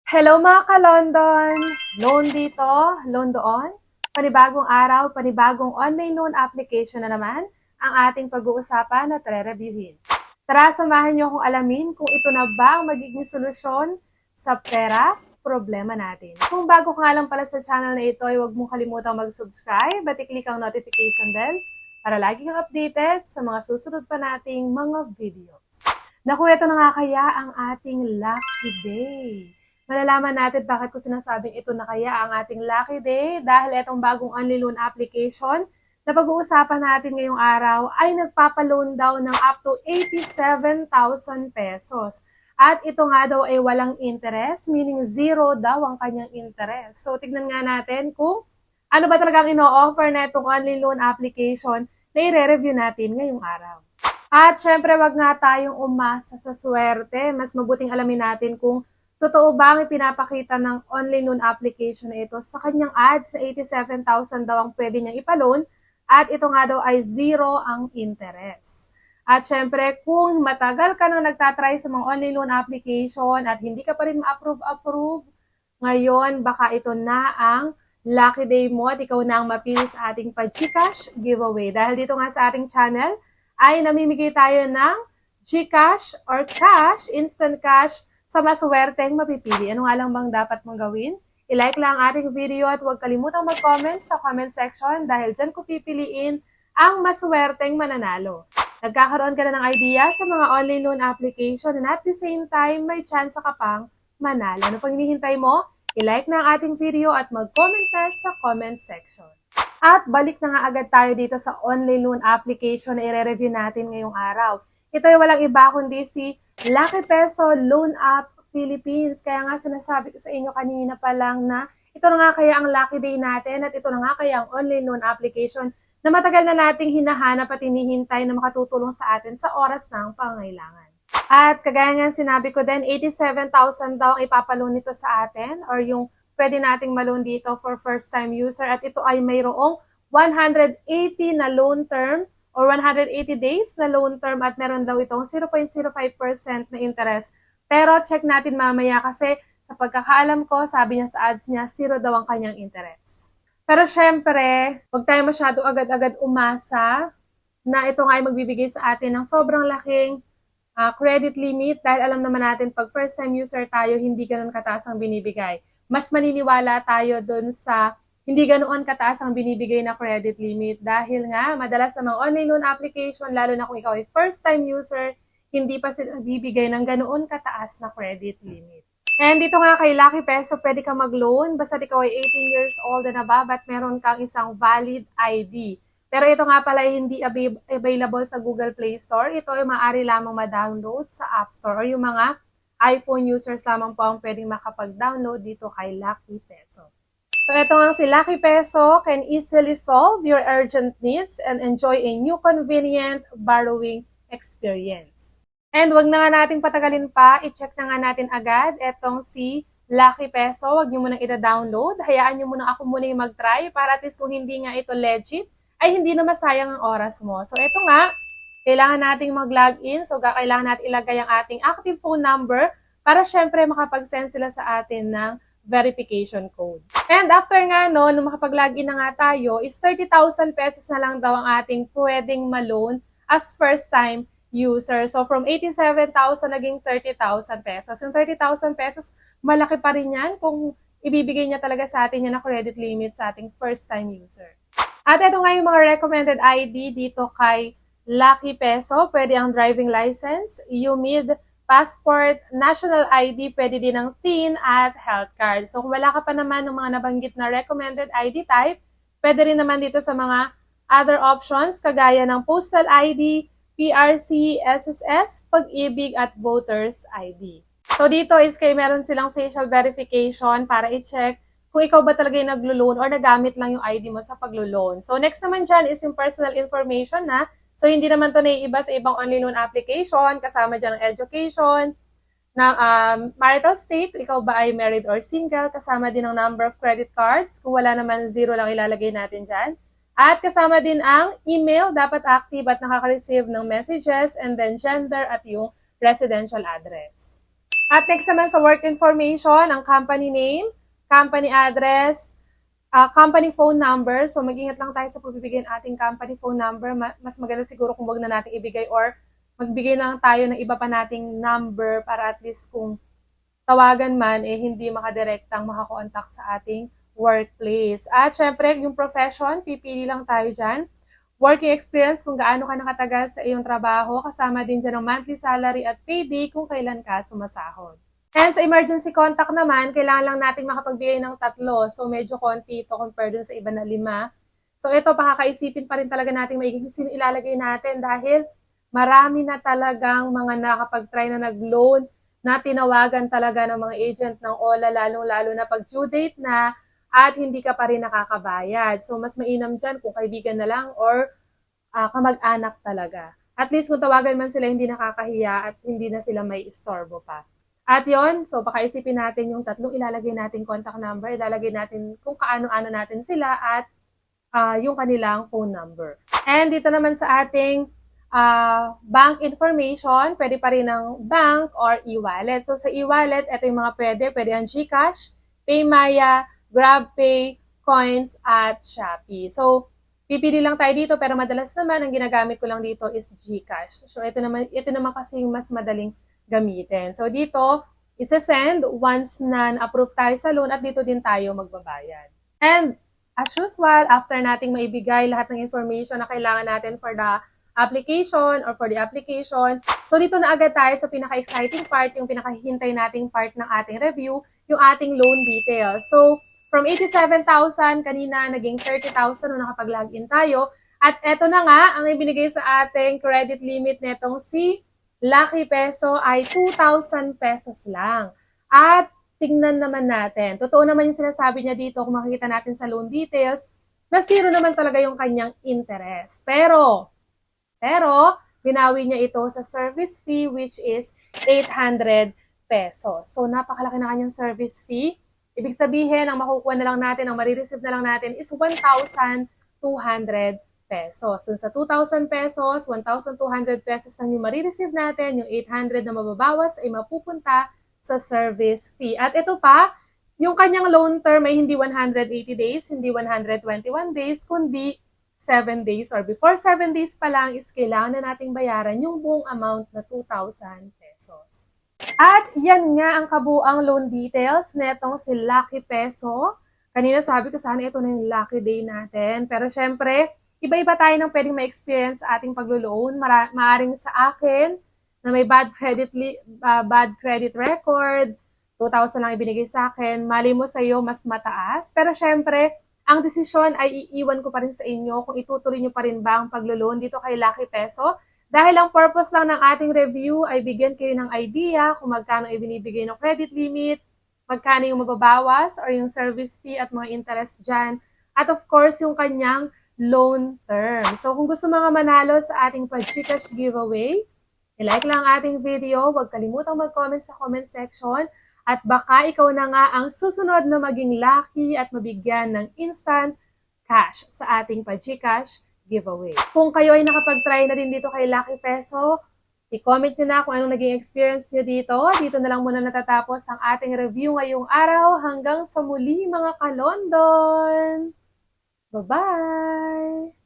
Hello mga ka-London! Loan dito, loan doon. Panibagong araw, panibagong online loan application na naman ang ating pag-uusapan at re-reviewin. Tara, samahan niyo akong alamin kung ito na ba ang magiging solusyon sa pera problema natin. Kung bago ka nga lang pala sa channel na ito, ay huwag mong kalimutang mag-subscribe at i-click ang notification bell para lagi kang updated sa mga susunod pa nating mga videos. Naku, ito na nga kaya ang ating lucky day. Malalaman natin bakit ko sinasabing ito na kaya ang ating lucky day dahil itong bagong online loan application na pag-uusapan natin ngayong araw ay nagpapaloan daw ng up to 87,000 pesos. At ito nga daw ay walang interest, meaning zero daw ang kanyang interest. So tignan nga natin kung ano ba talagang ino-offer na itong online loan application na i-review natin ngayong araw. At syempre wag nga tayong umasa sa swerte, mas mabuting alamin natin kung totoo ba ang ipinapakita ng online loan application na ito sa kanyang ads na 87,000 daw ang pwede niyang ipaloan at ito nga daw ay zero ang interest. At syempre, kung matagal ka nang nagtatry sa mga online loan application at hindi ka pa rin ma-approve, ngayon baka ito na ang lucky day mo at ikaw na ang mapili sa ating pa-GCash giveaway. Dahil dito nga sa ating channel ay namimigay tayo ng GCash or cash, instant cash, sa maswerteng mapipili. Ano nga lang bang dapat mong gawin? I-like lang ang ating video at huwag kalimutang mag-comment sa comment section dahil dyan ko pipiliin ang maswerteng mananalo. Nagkakaroon ka na ng idea sa mga online loan application and at the same time, may chance ka pang manalo. Ano pang hinihintay mo? I-like na ang ating video at mag-comment na sa comment section. At balik na nga agad tayo dito sa online loan application na i-review natin ngayong araw. Ito ay walang iba kundi si Lucky Peso Loan App Philippines. Kaya nga sinasabi ko sa inyo kanina pa lang na ito na nga kaya ang lucky day natin at ito na nga kaya ang online loan application na matagal na nating hinahanap at hinihintay na makatutulong sa atin sa oras ng pangailangan. At kagaya nga sinabi ko din, 87,000 daw ang ipapaloan nito sa atin or yung pwede nating maloan dito for first-time user at ito ay mayroong 180 na loan term or 180 days na loan term at meron daw itong 0.05% na interest. Pero check natin mamaya kasi sa pagkakaalam ko, sabi niya sa ads niya, 0 daw ang kanyang interest. Pero syempre, huwag tayo masyado agad-agad umasa na ito nga ay magbibigay sa atin ng sobrang laking credit limit dahil alam naman natin pag first time user tayo, hindi ganun kataas ang binibigay. Mas maniniwala tayo dun sa hindi ganoon kataas ang binibigay na credit limit dahil nga madalas sa mga online loan application, lalo na kung ikaw ay first time user, hindi pa sila bibigay ng ganoon kataas na credit limit. And dito nga kay Lucky Peso, pwede ka mag-loan basta ikaw ay 18 years old and above at meron kang isang valid ID. Pero ito nga pala ay hindi available sa Google Play Store. Ito ay maaari lamang ma-download sa App Store or yung mga iPhone users lamang po ang pwedeng makapag-download dito kay Lucky Peso. So ito nga si Lucky Peso can easily solve your urgent needs and enjoy a new convenient borrowing experience. And wag na nga nating patagalin pa, i-check na nga natin agad etong si Lucky Peso. Wag nyo munang ida-download, hayaan nyo munang ako muna yung mag-try para at least kung hindi nga ito legit, ay hindi na masayang ang oras mo. So ito nga, kailangan nating mag-login. So kailangan natin ilagay ang ating active phone number para syempre makapag-send sila sa atin ng verification code. And after nga no, nung makapag-login na nga tayo, is 30,000 pesos na lang daw ang ating pwedeng ma-loan as first time user. So from 87,000 naging 30,000 pesos. Yung 30,000 pesos, malaki pa rin yan kung ibibigay niya talaga sa atin yan na credit limit sa ating first time user. At ito nga yung mga recommended ID dito kay Lucky Peso. Pwede ang driving license, UMID, passport, national ID, pwede din ang TIN at health card. So kung wala ka pa naman ng mga nabanggit na recommended ID type, pwede rin naman dito sa mga other options kagaya ng postal ID, PRC, SSS, Pag-ibig at Voters ID. So dito is kay meron silang facial verification para i-check kung ikaw ba talaga yung naglo-loan or nagamit lang yung ID mo sa paglo-loan. So next naman dyan is yung personal information na. So hindi naman to naiiba sa ibang online loan application. Kasama dyan ang education, ng marital state, ikaw ba ay married or single. Kasama din ang number of credit cards. Kung wala naman, 0 lang ilalagay natin dyan. At kasama din ang email, dapat active at nakaka-receive ng messages, and then gender at yung residential address. At next naman sa work information, ang company name, company address, company phone number. So mag-ingat lang tayo sa pagbibigay ng ating company phone number. Mas maganda siguro kung wag na natin ibigay or magbigay lang tayo ng iba pa nating number para at least kung tawagan man, hindi makadirektang makakontak sa ating workplace. At syempre, yung profession, pipili lang tayo dyan. Working experience, kung gaano ka nakatagal sa iyong trabaho, kasama din dyan ang monthly salary at payday kung kailan ka sumasahod. And sa emergency contact naman, kailangan lang natin makapagbigay ng 3. So medyo konti ito compared dun sa iba na 5. So ito, pakakaisipin pa rin talaga natin maiging sino ilalagay natin dahil marami na talagang mga nakapag-try na nag-loan na tinawagan talaga ng mga agent ng OLA, lalong-lalo na pag due date na at hindi ka pa rin nakakabayad. So, mas mainam dyan kung kaibigan na lang or kamag-anak talaga. At least kung tawagan man sila, hindi nakakahiya at hindi na sila may istorbo pa. At yon, so baka isipin natin yung 3 ilalagay natin contact number, ilalagay natin kung kaano-ano natin sila at yung kanilang phone number. And dito naman sa ating bank information, pwede pa rin ng bank or e-wallet. So sa e-wallet, ito yung mga pwede ang GCash, PayMaya, GrabPay, Coins, at Shopee. So, pipili lang tayo dito pero madalas naman ang ginagamit ko lang dito is GCash. So, ito naman kasi yung mas madaling gamitin. So, dito, isa-send once na-approve tayo sa loan at dito din tayo magbabayad. And, as usual, after nating maibigay lahat ng information na kailangan natin for the application or for the application. So, dito na agad tayo sa pinaka-exciting part, yung pinaka-hintay nating part ng ating review, yung ating loan details. So, from 87,000 kanina, naging 30,000 nung nakapag-login tayo. At eto na nga, ang ibinigay sa ating credit limit netong si Lucky Peso ay 2,000 pesos lang. At tingnan naman natin, totoo naman yung sinasabi niya dito kung makikita natin sa loan details, na zero naman talaga yung kanyang interest. Pero, binawi niya ito sa service fee which is 800 pesos. So, napakalaki na kanyang service fee. Ibig sabihin, ang makukuha na lang natin, ang marireceive na lang natin is 1,200 pesos. So, sa 2,000 pesos, 1,200 pesos lang yung marireceive natin, yung 800 na mababawas ay mapupunta sa service fee. At ito pa, yung kanyang loan term ay hindi 180 days, hindi 121 days, kundi 7 days or before 7 days pa lang is kailangan na nating bayaran yung buong amount na 2,000 pesos. At yan nga ang kabuang loan details netong si Lucky Peso. Kanina sabi ko sana ito na yung lucky day natin. Pero syempre, iba-iba tayo ng pwedeng ma-experience sa ating paglo-loan. Maaring sa akin na may bad credit record, 2,000 lang ibinigay sa akin. Mali mo sa iyo mas mataas. Pero syempre, ang desisyon ay iiwan ko pa rin sa inyo kung itutuloy nyo pa rin ba ang paglo-loan dito kay Lucky Peso. Dahil ang purpose lang ng ating review ay bigyan kayo ng idea kung magkano ibinibigay ng credit limit, magkano yung mababawas or yung service fee at mga interest dyan. At of course, yung kanyang loan term. So kung gusto mga manalo sa ating GCash giveaway, i-like lang ang ating video, huwag kalimutang mag-comment sa comment section at baka ikaw na nga ang susunod na maging lucky at mabigyan ng instant cash sa ating GCash giveaway. Kung kayo ay nakapag-try na din dito kay Lucky Peso, i-comment nyo na kung anong naging experience nyo dito. Dito na lang muna natatapos ang ating review ngayong araw. Hanggang sa muli mga kalondon! Bye-bye!